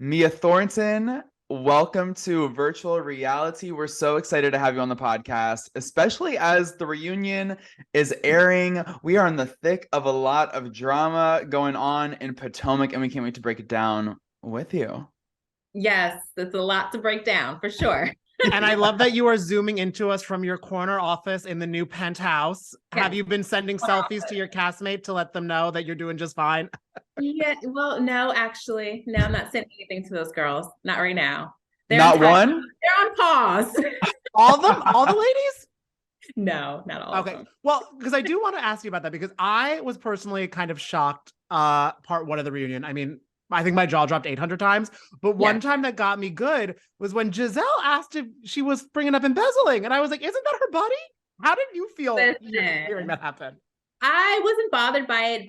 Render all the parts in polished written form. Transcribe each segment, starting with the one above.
Mia Thornton, welcome to Virtual Reality. We're so excited to have you on the podcast, especially as the reunion is airing. We are in the thick of a lot of drama going on in Potomac, and we can't wait to break it down with you. Yes, it's a lot to break down for sure. And I love that you are zooming into us from your corner office in the new penthouse. Have Yes. you been sending selfies to your castmate to let them know that you're doing just fine? Yeah, well, no, actually, no, I'm not sending anything to those girls. Not right now. They're on Not time. one? They're on pause. All of them? All the ladies? No, not all of Okay. them. Well, because I do want to ask you about that because I was personally kind of shocked part one of the reunion. I mean, I think my jaw dropped 800 times, but one time that got me good was when Gizelle asked if she was bringing up embezzling. And I was like, isn't that her buddy? How did you feel hearing that happen? I wasn't bothered by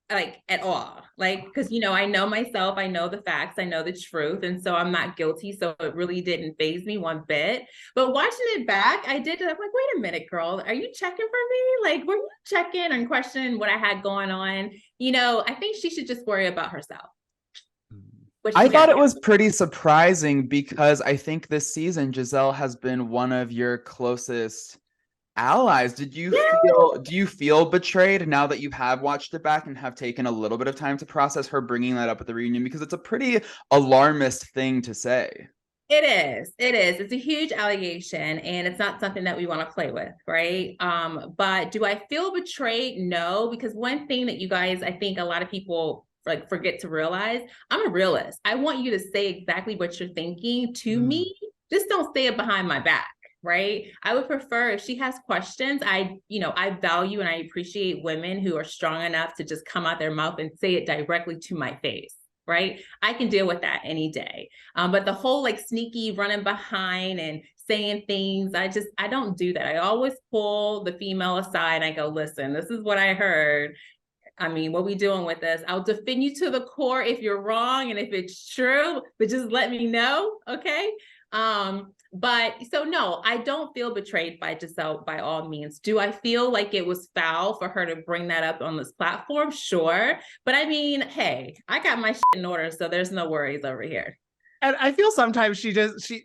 it at all. Like, because I know myself, I know the facts, I know the truth, and so I'm not guilty. So it really didn't faze me one bit. But watching it back, I'm like, wait a minute, girl, are you checking for me? Like, were you checking and questioning what I had going on? I think she should just worry about herself. I thought it was pretty surprising because I think this season Gizelle has been one of your closest allies. Do you feel betrayed now that you have watched it back and have taken a little bit of time to process her bringing that up at the reunion? Because it's a pretty alarmist thing to say. It is. It's a huge allegation, and it's not something that we want to play with, right? But do I feel betrayed? No, because one thing that you guys, I think a lot of people forget to realize, I'm a realist. I want you to say exactly what you're thinking to me. Just don't say it behind my back. Right. I would prefer if she has questions. I value and I appreciate women who are strong enough to just come out their mouth and say it directly to my face. Right. I can deal with that any day. But the whole sneaky running behind and saying things, I don't do that. I always pull the female aside and I go, listen, this is what I heard. I mean, what we doing with this? I'll defend you to the core if you're wrong and if it's true, but just let me know. Okay. But so no, I don't feel betrayed by Gizelle by all means. Do I feel like it was foul for her to bring that up on this platform? Sure. But I mean, hey, I got my shit in order, so there's no worries over here. And I feel sometimes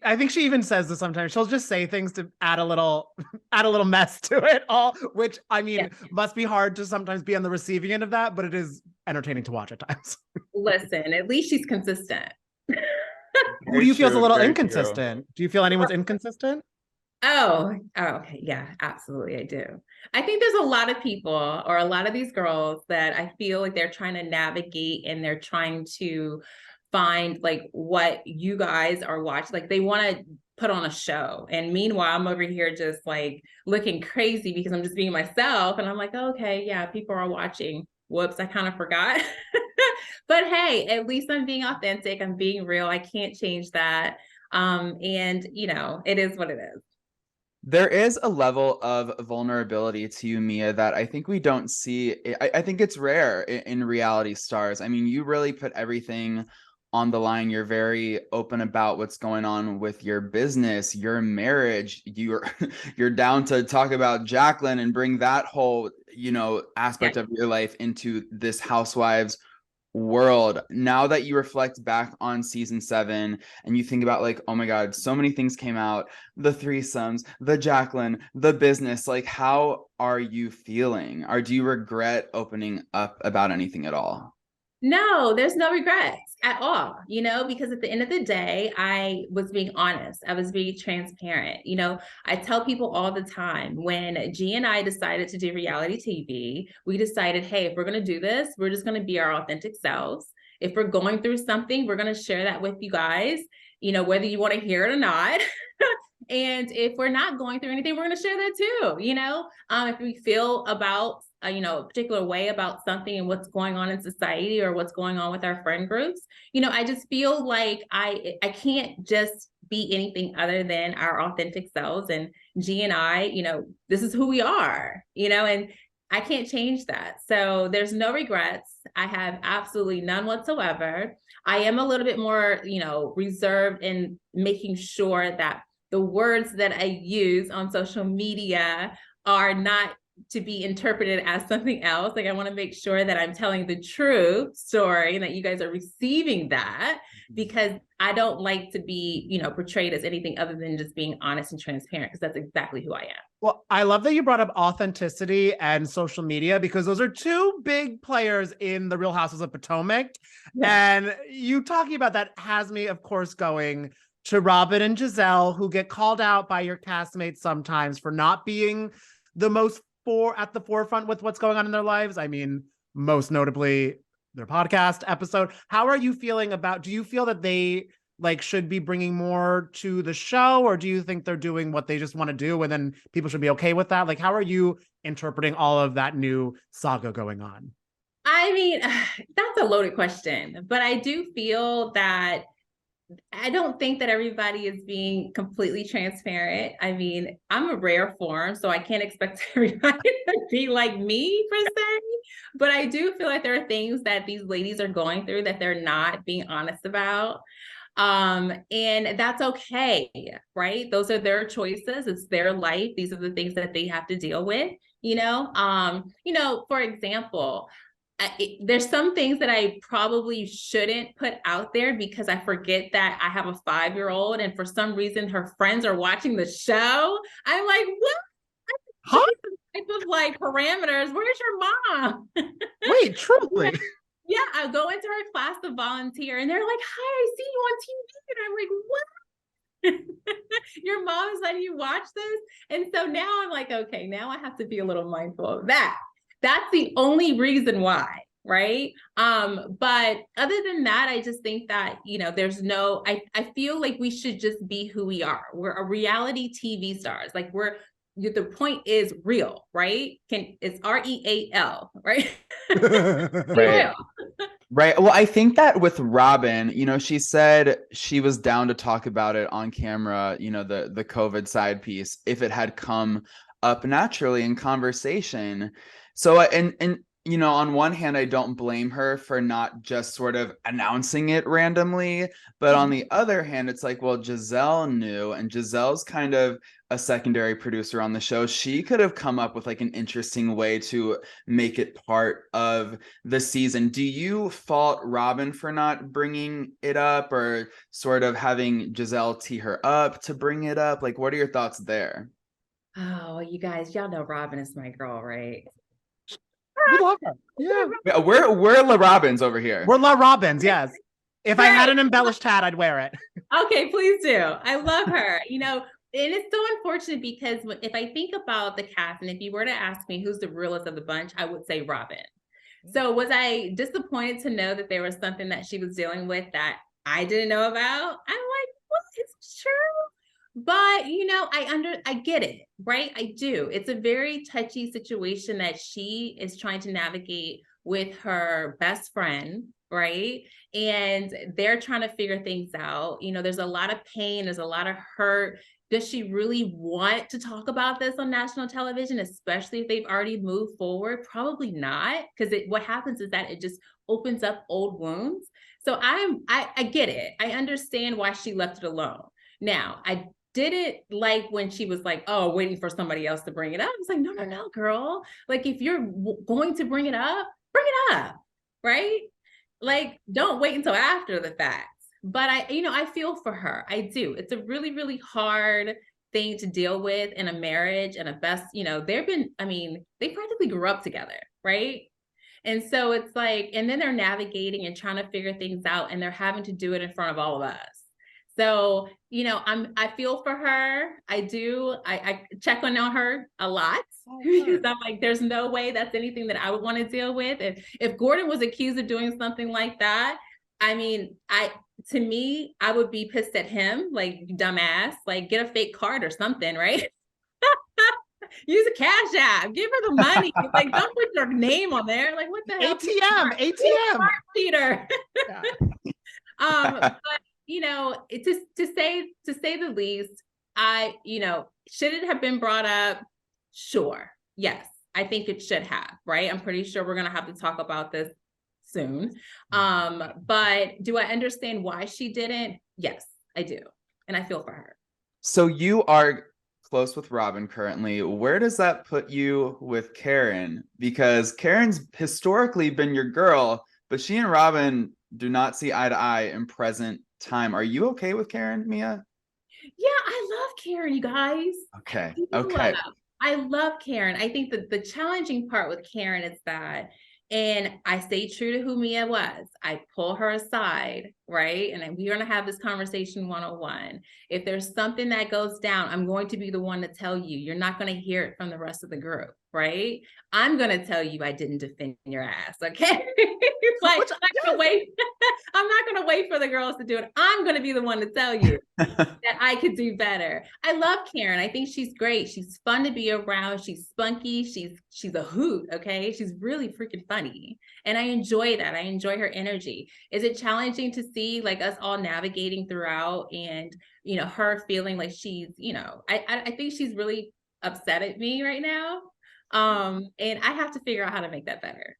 I think she even says this sometimes. She'll just say things to add a little mess to it all, which I mean, must be hard to sometimes be on the receiving end of that, but it is entertaining to watch at times. Listen, at least she's consistent. Who do you feel is a little inconsistent? Do you feel anyone's inconsistent? Oh, okay. Yeah, absolutely. I do. I think there's a lot of people or a lot of these girls that I feel like they're trying to navigate and they're trying to find what you guys are watching. Like they want to put on a show. And meanwhile, I'm over here just looking crazy because I'm just being myself. And I'm like, oh, okay, yeah, people are watching. Whoops, I kind of forgot. But hey, at least I'm being authentic. I'm being real. I can't change that. And it is what it is. There is a level of vulnerability to you, Mia, that I think we don't see. I think it's rare in reality stars. I mean, you really put everything on the line. You're very open about what's going on with your business, your marriage. You're down to talk about Jacqueline and bring that whole, aspect of your life into this Housewives world. Now that you reflect back on season 7 and you think about oh my god, so many things came out, the threesomes, the Jacqueline, the business, how are you feeling? Or do you regret opening up about anything at all? No, there's no regrets at all, because at the end of the day, I was being honest. I was being transparent. I tell people all the time when G and I decided to do reality TV, we decided, hey, if we're going to do this, we're just going to be our authentic selves. If we're going through something, we're going to share that with you guys, whether you want to hear it or not. And if we're not going through anything, we're going to share that too. If we feel about a particular way about something and what's going on in society or what's going on with our friend groups, I just feel like I can't just be anything other than our authentic selves. And G and I, this is who we are, and I can't change that. So there's no regrets. I have absolutely none whatsoever. I am a little bit more, reserved in making sure that the words that I use on social media are not to be interpreted as something else. Like, I want to make sure that I'm telling the true story and that you guys are receiving that, because I don't like to be, you know, portrayed as anything other than just being honest and transparent, because that's exactly who I am. Well, I love that you brought up authenticity and social media, because those are two big players in the Real Housewives of Potomac. Yeah. And you talking about that has me, of course, going to Robin and Gizelle, who get called out by your castmates sometimes for not being the most at the forefront with what's going on in their lives. I mean, most notably their podcast episode. How are you feeling about, do you feel that they like should be bringing more to the show, or do you think they're doing what they just want to do and then people should be okay with that? Like, how are you interpreting all of that new saga going on? I mean, that's a loaded question, but I do feel that I don't think that everybody is being completely transparent. I mean, I'm a rare form, so I can't expect everybody to be like me per se, but I do feel like there are things that these ladies are going through that they're not being honest about. And that's okay, right? Those are their choices. It's their life. These are the things that they have to deal with, you know? For example, there's some things that I probably shouldn't put out there because I forget that I have a 5-year-old, and for some reason her friends are watching the show. I'm like, what? Huh? Type of like parameters. Where's your mom? Wait, truly. Yeah, I go into her class to volunteer, and they're like, "Hi, I see you on TV," and I'm like, "What? Your mom is letting you watch this?" And so now I'm like, okay, now I have to be a little mindful of that. That's the only reason why, right? But other than that, I just think that, you know, there's no, I feel like we should just be who we are. We're a reality TV stars. Like, the point is real, right? It's REAL, right? Right. Right. Well, I think that with Robin, you know, she said she was down to talk about it on camera, you know, the COVID side piece, if it had come up naturally in conversation. So, and you know, on one hand, I don't blame her for not just sort of announcing it randomly, but on the other hand, it's like, well, Gizelle knew, and Gizelle's kind of a secondary producer on the show. She could have come up with like an interesting way to make it part of the season. Do you fault Robin for not bringing it up, or sort of having Gizelle tee her up to bring it up? Like, what are your thoughts there? Oh, you guys, y'all know Robin is my girl, right? We love her. Yeah. We're La Robins over here. We're La Robins, yes. If I had an embellished hat, I'd wear it. Okay, please do. I love her. You know, and it's so unfortunate because if I think about the cast, and if you were to ask me who's the realest of the bunch, I would say Robin. So was I disappointed to know that there was something that she was dealing with that I didn't know about? I'm like, what? It's true. But, you know, I get it, right? I do. It's a very touchy situation that she is trying to navigate with her best friend, right? And they're trying to figure things out. You know, there's a lot of pain, there's a lot of hurt. Does she really want to talk about this on national television, especially if they've already moved forward? Probably not, because what happens is that it just opens up old wounds. So I get it. I understand why she left it alone. Now, I didn't like when she was like, oh, waiting for somebody else to bring it up. It's like, no, girl. Like, if you're going to bring it up, right? Like, don't wait until after the fact. But I feel for her. I do. It's a really, really hard thing to deal with in a marriage and they practically grew up together, right? And so it's like, and then they're navigating and trying to figure things out, and they're having to do it in front of all of us. So, you know, I feel for her. I do. I check on her a lot because I'm like, there's no way that's anything that I would want to deal with. If Gordon was accused of doing something like that, I mean, to me, I would be pissed at him, like, dumbass, like, get a fake card or something, right? Use a cash app, give her the money. Like, don't put your name on there. Like, what the hell? ATM. Peter. But you know, to say the least, should it have been brought up? Sure. Yes, I think it should have, right? I'm pretty sure we're going to have to talk about this soon. But do I understand why she didn't? Yes, I do. And I feel for her. So you are close with Robin currently. Where does that put you with Karen? Because Karen's historically been your girl, but she and Robin do not see eye to eye in present time. Are you okay with Karen, Mia? Yeah, I love Karen, you guys. Okay. I do. Okay. I love Karen. I think that the challenging part with Karen is that, and I stay true to who Mia was. I pull her aside, right? And we're going to have this conversation 101. If there's something that goes down, I'm going to be the one to tell you. You're not going to hear it from the rest of the group, right? I'm going to tell you I didn't defend your ass, okay? Like, I'm not going to wait. I'm not going to wait for the girls to do it. I'm going to be the one to tell you that I could do better. I love Karen. I think she's great. She's fun to be around. She's spunky. She's a hoot. Okay. She's really freaking funny. And I enjoy that. I enjoy her energy. Is it challenging to see like us all navigating throughout and, you know, her feeling like she's, you know, I think she's really upset at me right now. And I have to figure out how to make that better.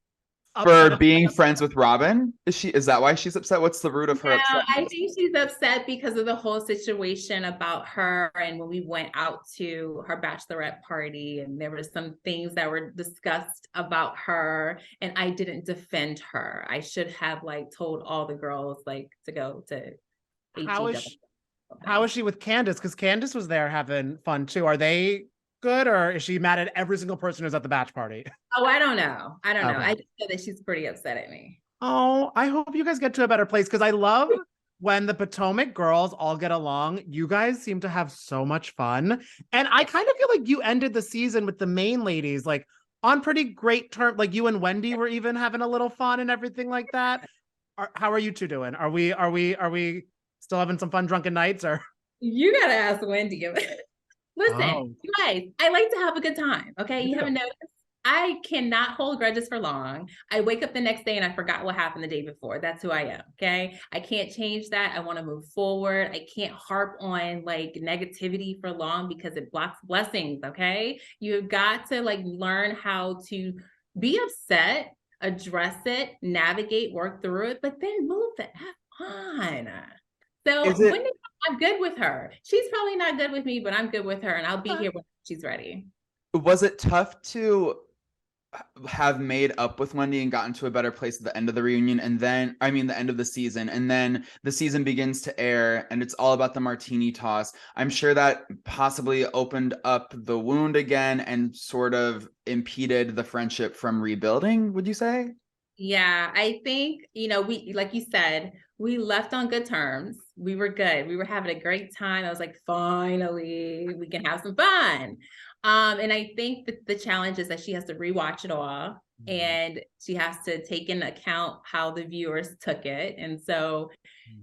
For being friends with Robin? Is that why she's upset? What's the root of her upset? I think she's upset because of the whole situation about her and when we went out to her bachelorette party and there were some things that were discussed about her and I didn't defend her. I should have like told all the girls like to go to How is she with Candace? Because Candace was there having fun too. Are they good or is she mad at every single person who's at the batch party? Oh, I don't know. I don't know. Okay. I just know that she's pretty upset at me. Oh, I hope you guys get to a better place because I love when the Potomac girls all get along. You guys seem to have so much fun. And I kind of feel like you ended the season with the main ladies like on pretty great terms. Like you and Wendy were even having a little fun and everything like that. How are you two doing? Are we still having some fun drunken nights or? You gotta ask Wendy. Listen, you guys, I like to have a good time. Okay. You haven't noticed? I cannot hold grudges for long. I wake up the next day and I forgot what happened the day before. That's who I am. Okay. I can't change that. I want to move forward. I can't harp on like negativity for long because it blocks blessings. Okay. You've got to like learn how to be upset, address it, navigate, work through it, but then move the F on. So Wendy, I'm good with her. She's probably not good with me, but I'm good with her and I'll be here when she's ready. Was it tough to have made up with Wendy and gotten to a better place at the end of the reunion and then the end of the season and then the season begins to air and it's all about the martini toss? I'm sure that possibly opened up the wound again and sort of impeded the friendship from rebuilding, would you say? Yeah, I think, you know, we, like you said, we left on good terms. We were good. We were having a great time. I was like, finally, we can have some fun. And I think that the challenge is that she has to rewatch it all and she has to take into account how the viewers took it. And so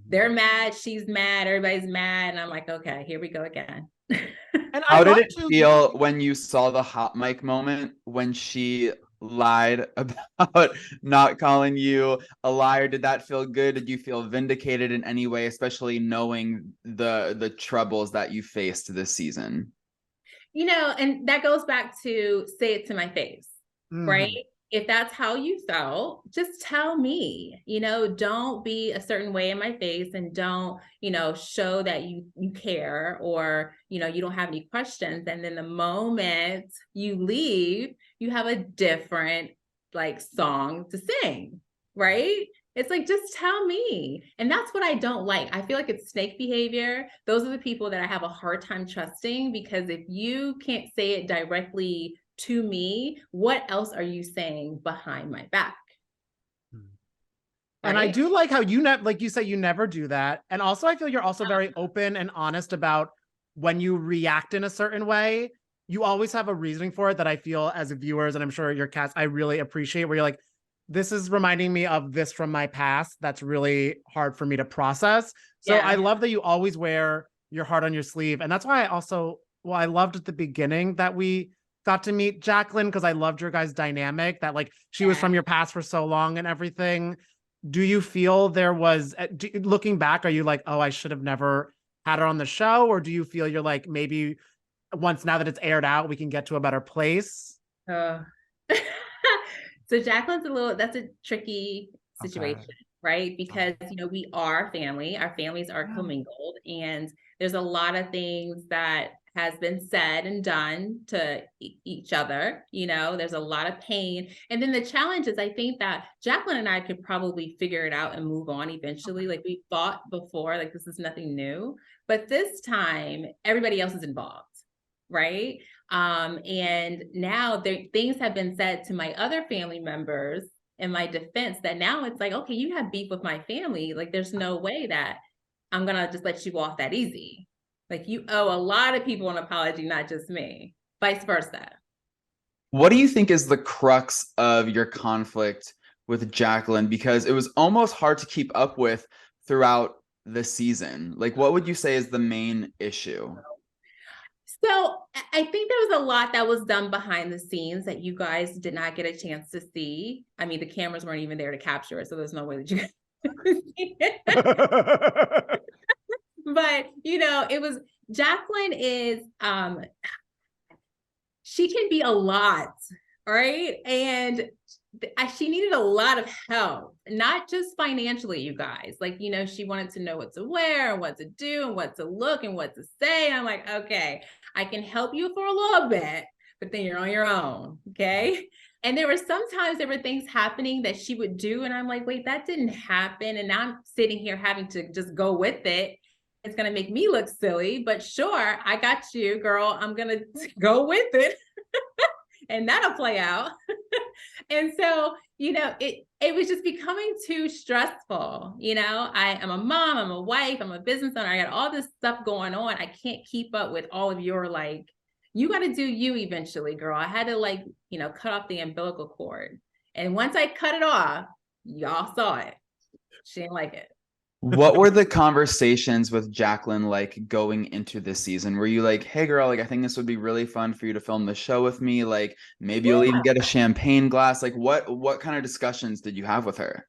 they're mad, she's mad, everybody's mad. And I'm like, okay, here we go again. And how did it feel when you saw the hot mic moment when she lied about not calling you a liar? Did that feel good? Did you feel vindicated in any way, especially knowing the troubles that you faced this season? You know, and that goes back to say it to my face, right? If that's how you felt, just tell me, you know, don't be a certain way in my face and don't, you know, show that you care or, you know, you don't have any questions. And then the moment you leave, you have a different like song to sing, right? It's like, just tell me. And that's what I don't like. I feel like it's snake behavior. Those are the people that I have a hard time trusting because if you can't say it directly to me, what else are you saying behind my back? And I do like how like you say, you never do that. And also, I feel you're also very open and honest about when you react in a certain way. You always have a reasoning for it that I feel as viewers, and I'm sure your cast, I really appreciate where you're like, this is reminding me of this from my past. That's really hard for me to process. So I love that you always wear your heart on your sleeve. And that's why I loved at the beginning that we got to meet Jacqueline because I loved your guys' dynamic that like she was from your past for so long and everything. Do you feel there was, looking back, are you like, oh, I should have never had her on the show? Or do you feel you're like, maybe once now that it's aired out, we can get to a better place? So Jacqueline's that's a tricky situation, right? Because, you know, we are family, our families are commingled and there's a lot of things that has been said and done to each other. You know, there's a lot of pain. And then the challenge is, I think that Jacqueline and I could probably figure it out and move on eventually. Like we fought before, like this is nothing new. But this time, everybody else is involved, right? And now things have been said to my other family members in my defense that now it's like, okay, you have beef with my family. Like there's no way that I'm going to just let you off that easy. Like you owe a lot of people an apology, not just me, vice versa. What do you think is the crux of your conflict with Jacqueline? Because it was almost hard to keep up with throughout the season. Like, what would you say is the main issue? So I think there was a lot that was done behind the scenes that you guys did not get a chance to see. I mean, the cameras weren't even there to capture it, so there's no way that you guys could see it. But, you know, it was, Jacqueline is, she can be a lot, right? And she needed a lot of help, not just financially, you guys. Like, you know, she wanted to know what to wear and what to do and what to look and what to say. I'm like, okay, I can help you for a little bit, but then you're on your own, okay? And there were things happening that she would do, and I'm like, wait, that didn't happen. And now I'm sitting here having to just go with it. It's going to make me look silly, but sure, I got you, girl. I'm going to go with it. And that'll play out. And so, you know, it was just becoming too stressful. You know, I am a mom, I'm a wife, I'm a business owner. I got all this stuff going on. I can't keep up with all of your, like, you got to do you eventually, girl. I had to, like, you know, cut off the umbilical cord. And once I cut it off, y'all saw it. She didn't like it. What were the conversations with Jacqueline like going into this season? Were you like, hey girl, like I think this would be really fun for you to film the show with me. Like maybe you'll even get a champagne glass. Like what kind of discussions did you have with her?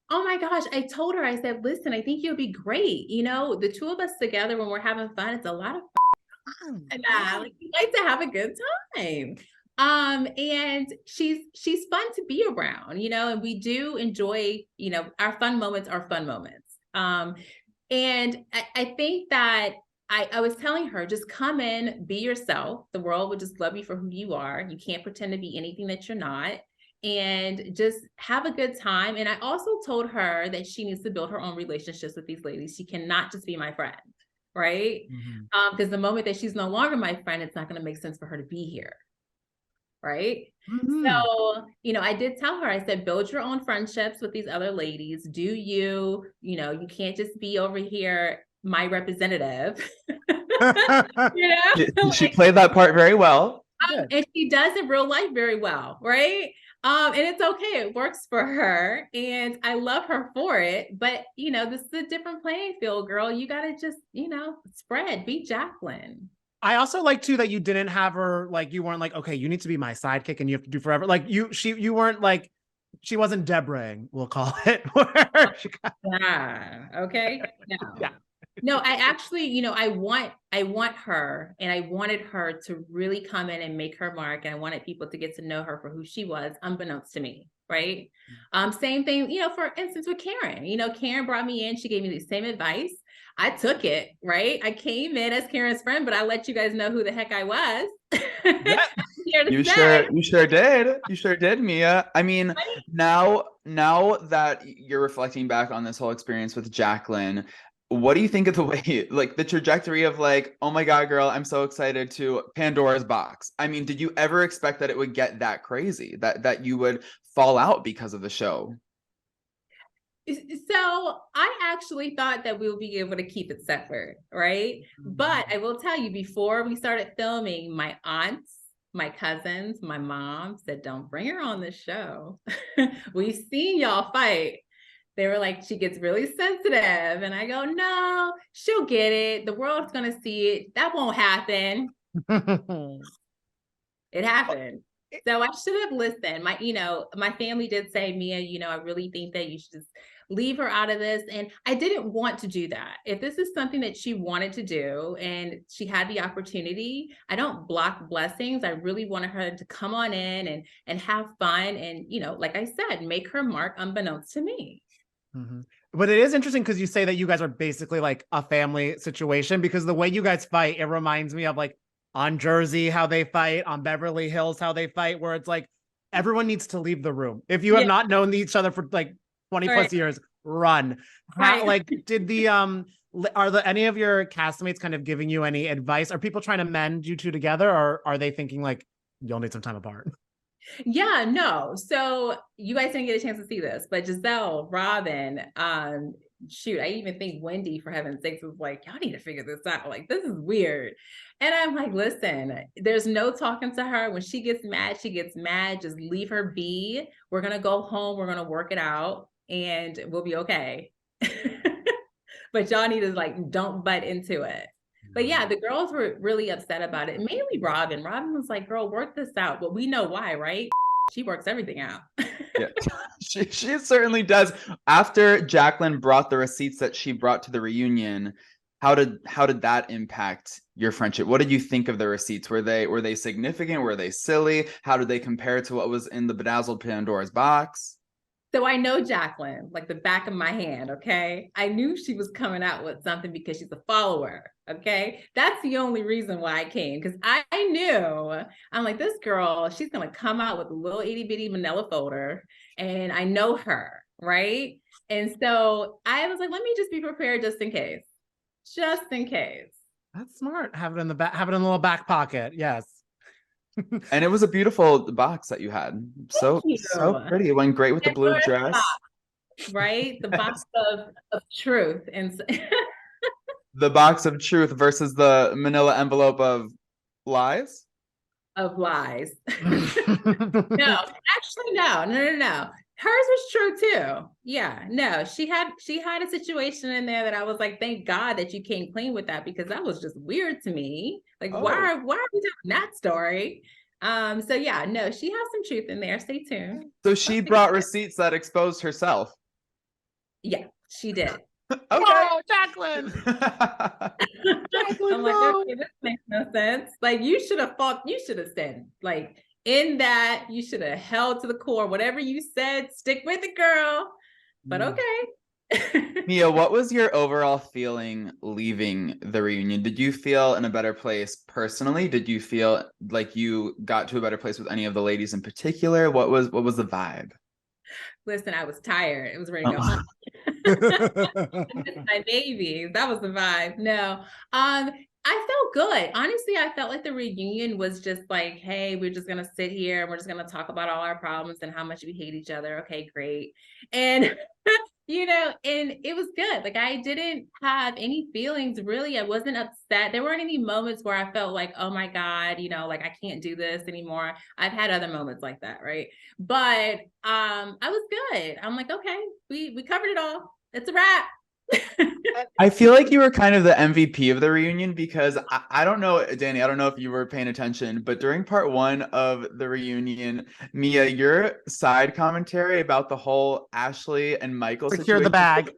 Oh my gosh, I told her, I said, listen, I think you'll be great. You know, the two of us together when we're having fun, it's a lot of fun. Like, we like to have a good time. And she's fun to be around, you know, and we do enjoy, you know, our fun moments are fun moments. And I think that I was telling her, just come in, be yourself. The world would just love you for who you are. You can't pretend to be anything that you're not, and just have a good time. And I also told her that she needs to build her own relationships with these ladies. She cannot just be my friend, right? Because the moment that she's no longer my friend, it's not going to make sense for her to be here. Right. So, you know, I did tell her, I said, build your own friendships with these other ladies. Do you know, you can't just be over here, my representative. You know? She played that part very well. And she does in real life very well. Right. And it's okay. It works for her. And I love her for it. But, you know, this is a different playing field, girl. You got to just, you know, spread, be Jacqueline. I also like too that you didn't have her, like, you weren't like, okay, you need to be my sidekick and you have to do forever. Like you weren't like, she wasn't Deborah, we'll call it. Okay. No. Yeah. No, I actually, you know, I want her, and I wanted her to really come in and make her mark. And I wanted people to get to know her for who she was, unbeknownst to me. Right. Same thing, you know, for instance, with Karen, you know, Karen brought me in, she gave me the same advice. I took it, right? I came in as Karen's friend, but I let you guys know who the heck I was. You sure did. You sure did, Mia. I mean, now that you're reflecting back on this whole experience with Jacqueline, what do you think of the way, like the trajectory of like, oh my God, girl, I'm so excited to Pandora's box. I mean, did you ever expect that it would get that crazy, that you would fall out because of the show? So I actually thought that we would be able to keep it separate, right? But I will tell you, before we started filming, my aunts, my cousins, my mom said, don't bring her on the show. We've seen y'all fight. They were like, she gets really sensitive. And I go, no, she'll get it. The world's going to see it. That won't happen. It happened. So I should have listened. My family did say, Mia, you know, I really think that you should just leave her out of this. And I didn't want to do that. If this is something that she wanted to do and she had the opportunity, I don't block blessings. I really wanted her to come on in and have fun. And, you know, like I said, make her mark unbeknownst to me. But it is interesting because you say that you guys are basically like a family situation, because the way you guys fight, it reminds me of like on Jersey, how they fight, on Beverly Hills, how they fight, where it's like everyone needs to leave the room. If you have Yeah. not known each other for like 20 plus Right. years, run. How, Right. like, did the are the any of your castmates kind of giving you any advice? Are people trying to mend you two together, or are they thinking like you'll need some time apart? Yeah, no. So you guys didn't get a chance to see this, but Gizelle, Robin, shoot, I even think Wendy, for heaven's sakes, was like, y'all need to figure this out. Like, this is weird. And I'm like, listen, there's no talking to her. When she gets mad, she gets mad. Just leave her be. We're gonna go home, we're gonna work it out, and we'll be okay. But y'all need to like don't butt into it. But yeah, the girls were really upset about it. Mainly Robin. Robin was like, girl, work this out. But we know why, right? She works everything out. Yeah, she certainly does. After Jacqueline brought the receipts that she brought to the reunion, how did that impact your friendship? What did you think of the receipts? Were they significant? Were they silly? How did they compare to what was in the bedazzled Pandora's box? So I know Jacqueline like the back of my hand, okay? I knew she was coming out with something because she's a follower, okay? That's the only reason why I came, because I knew, I'm like, this girl, she's gonna come out with a little itty bitty manila folder, and I know her, right? And so I was like, let me just be prepared just in case. Just in case. That's smart. Have it in the back, have it in a little back pocket. Yes. And it was a beautiful box that you had. So Thank you. pretty. It went great with the blue Pandora's dress. box, right? The box of truth. And The box of truth versus the manila envelope of lies. of lies. No, actually, no. Hers was true too. Yeah, no, she had a situation in there that I was like, thank God that you came clean with that, because that was just weird to me. Like, why are we telling that story? So yeah, no, she has some truth in there. Stay tuned. So she brought receipts that exposed herself. Yeah, she did. Okay. Oh, Jacqueline. I'm like, okay, this makes no sense. Like, you should have said, like, in that you should have held to the core. Whatever you said, stick with it, girl. But okay. Mia, what was your overall feeling leaving the reunion? Did you feel in a better place personally? Did you feel like you got to a better place with any of the ladies in particular? What was the vibe? Listen, I was tired. It was ready to go home. My babies. That was the vibe. No. I felt good. Honestly, I felt like the reunion was just like, hey, we're just gonna sit here and we're just gonna talk about all our problems and how much we hate each other. Okay, great. And and it was good. Like, I didn't have any feelings really. I wasn't upset. There weren't any moments where I felt like, oh my God, like I can't do this anymore. I've had other moments like that, right? But I was good. I'm like, okay, we covered it all. It's a wrap. I feel like you were kind of the MVP of the reunion, because I don't know, Danny, I don't know if you were paying attention, but during part 1 of the reunion, Mia, your side commentary about the whole Ashley and Michael Secure the situation bag.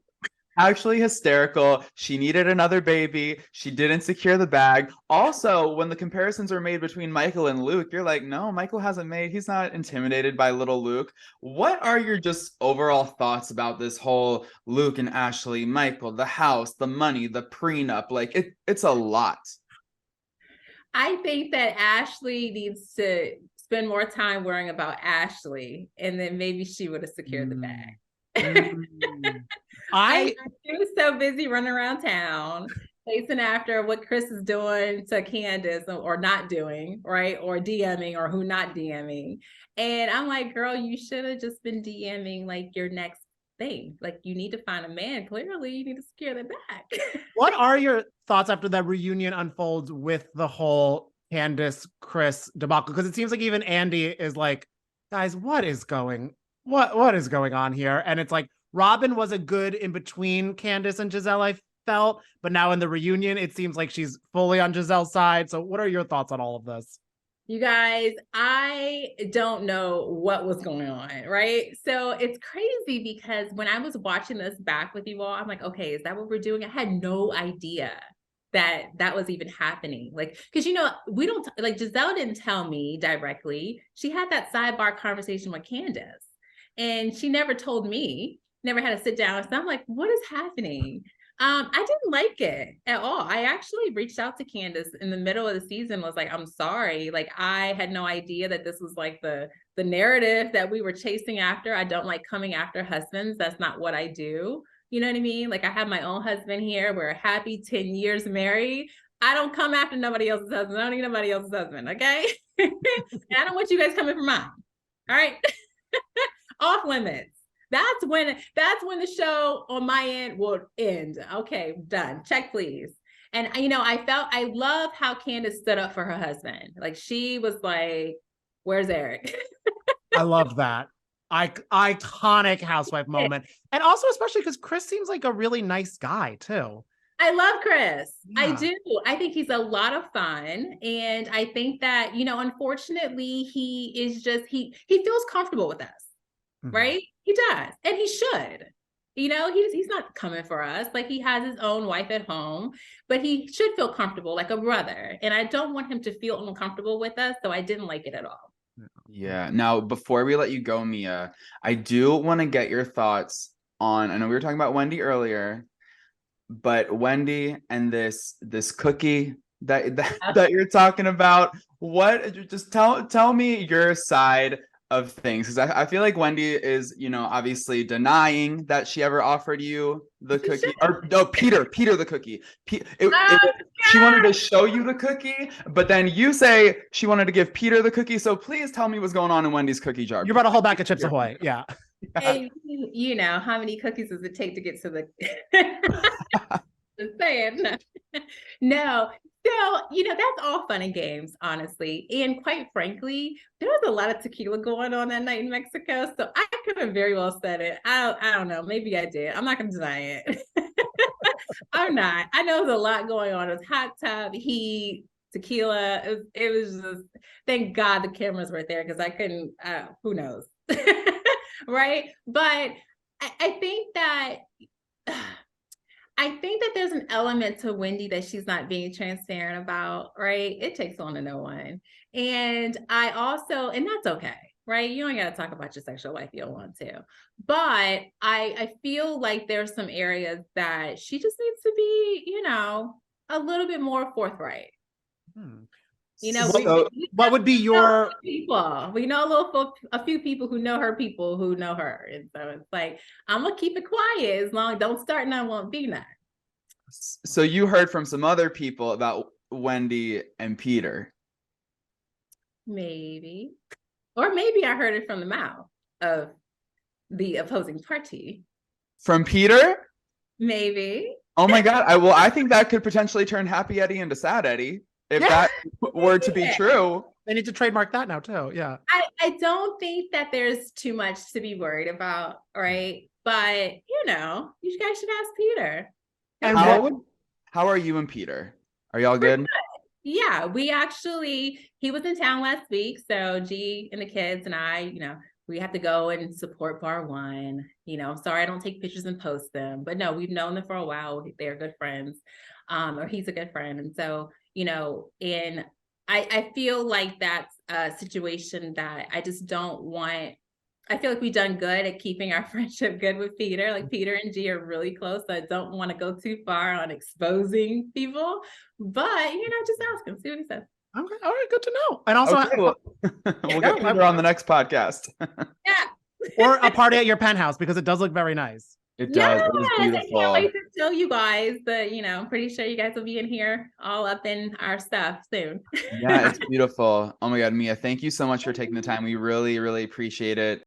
actually hysterical. She needed another baby. She didn't secure the bag. Also, when the comparisons were made between Michael and Luke, you're like, no, Michael he's not intimidated by little Luke. What are your just overall thoughts about this whole Luke and Ashley, Michael, the house, the money, the prenup? Like, it's a lot. I think that Ashley needs to spend more time worrying about Ashley, and then maybe she would have secured the bag. She was so busy running around town chasing after what Chris is doing to Candace, or not doing, right? Or DMing, or who not DMing. And I'm like, girl, you should have just been DMing like your next thing. Like, you need to find a man. Clearly, you need to secure the bag. What are your thoughts after that reunion unfolds with the whole Candace, Chris debacle? Because it seems like even Andy is like, guys, what is going on here? And it's like, Robin was a good in between Candace and Gizelle, I felt, but now in the reunion, it seems like she's fully on Gizelle's side. So what are your thoughts on all of this? You guys, I don't know what was going on, right? So it's crazy, because when I was watching this back with you all, I'm like, okay, is that what we're doing? I had no idea that was even happening. Like, because we don't, like, Gizelle didn't tell me directly. She had that sidebar conversation with Candace, and she never told me, never had to sit down. So I'm like, what is happening? I didn't like it at all. I actually reached out to Candace in the middle of the season, was like, I'm sorry. Like, I had no idea that this was like the narrative that we were chasing after. I don't like coming after husbands. That's not what I do. You know what I mean? Like, I have my own husband here. We're happy 10 years married. I don't come after nobody else's husband. I don't need nobody else's husband. Okay. And I don't want you guys coming for mine. All right. Off limits. That's when the show on my end will end. Okay, done. Check, please. And I love how Candace stood up for her husband. Like, she was like, "Where's Eric?" I love that. Iconic housewife moment. And also, especially because Chris seems like a really nice guy too. I love Chris. Yeah. I do. I think he's a lot of fun. And I think that, unfortunately, he feels comfortable with us. Mhm. Right? He does. And he should. He's not coming for us. Like, he has his own wife at home, but he should feel comfortable like a brother. And I don't want him to feel uncomfortable with us. So I didn't like it at all. Yeah. Now, before we let you go, Mia, I do want to get your thoughts on, I know we were talking about Wendy earlier, but Wendy and this cookie that you're talking about, just tell me your side of things, because I feel like Wendy is, obviously denying that she ever offered you the cookie. Or no, Peter the cookie. She wanted to show you the cookie, but then you say she wanted to give Peter the cookie. So please tell me what's going on in Wendy's cookie jar. You're about to hold back a Chips Ahoy. Yeah. Hey, how many cookies does it take to get to the just saying. No. So, that's all fun and games, honestly. And quite frankly, there was a lot of tequila going on that night in Mexico. So I could have very well said it. I don't know. Maybe I did. I'm not going to deny it. I'm not. I know there's a lot going on. It was hot tub, heat, tequila. It was just, thank God the cameras were there, because I couldn't, who knows? Right? But I think that there's an element to Wendy that she's not being transparent about, right? It takes one to know one. And that's okay, right? You don't got to talk about your sexual life if you don't want to. But I feel like there's some areas that she just needs to be, a little bit more forthright. What would be your people? We know a few people who know her, and so it's like, I'm gonna keep it quiet as long as don't start none, won't be none. So you heard from some other people about Wendy and Peter? Maybe, or maybe I heard it from the mouth of the opposing party. From Peter? Maybe. Oh my God! I think that could potentially turn Happy Eddie into Sad Eddie. If that were to be true. They need to trademark that now too. Yeah. I don't think that there's too much to be worried about, right? But you guys should ask Peter. And how are you and Peter? Are y'all good? Yeah, he was in town last week. So G and the kids and I, we have to go and support Bar One. Sorry I don't take pictures and post them. But no, we've known them for a while. They're good friends. Or he's a good friend. And so, and I feel like that's a situation that I just don't want. I feel like we've done good at keeping our friendship good with Peter. Like, Peter and G are really close. So I don't want to go too far on exposing people, but just ask him, see what he says. Okay. All right. Good to know. And also, we'll get Peter on the next podcast. Yeah. Or a party at your penthouse, because it does look very nice. It does. It is beautiful. I can't wait to show you guys that, I'm pretty sure you guys will be in here all up in our stuff soon. Yeah, it's beautiful. Oh my God, Mia, thank you so much for taking the time. We really, really appreciate it.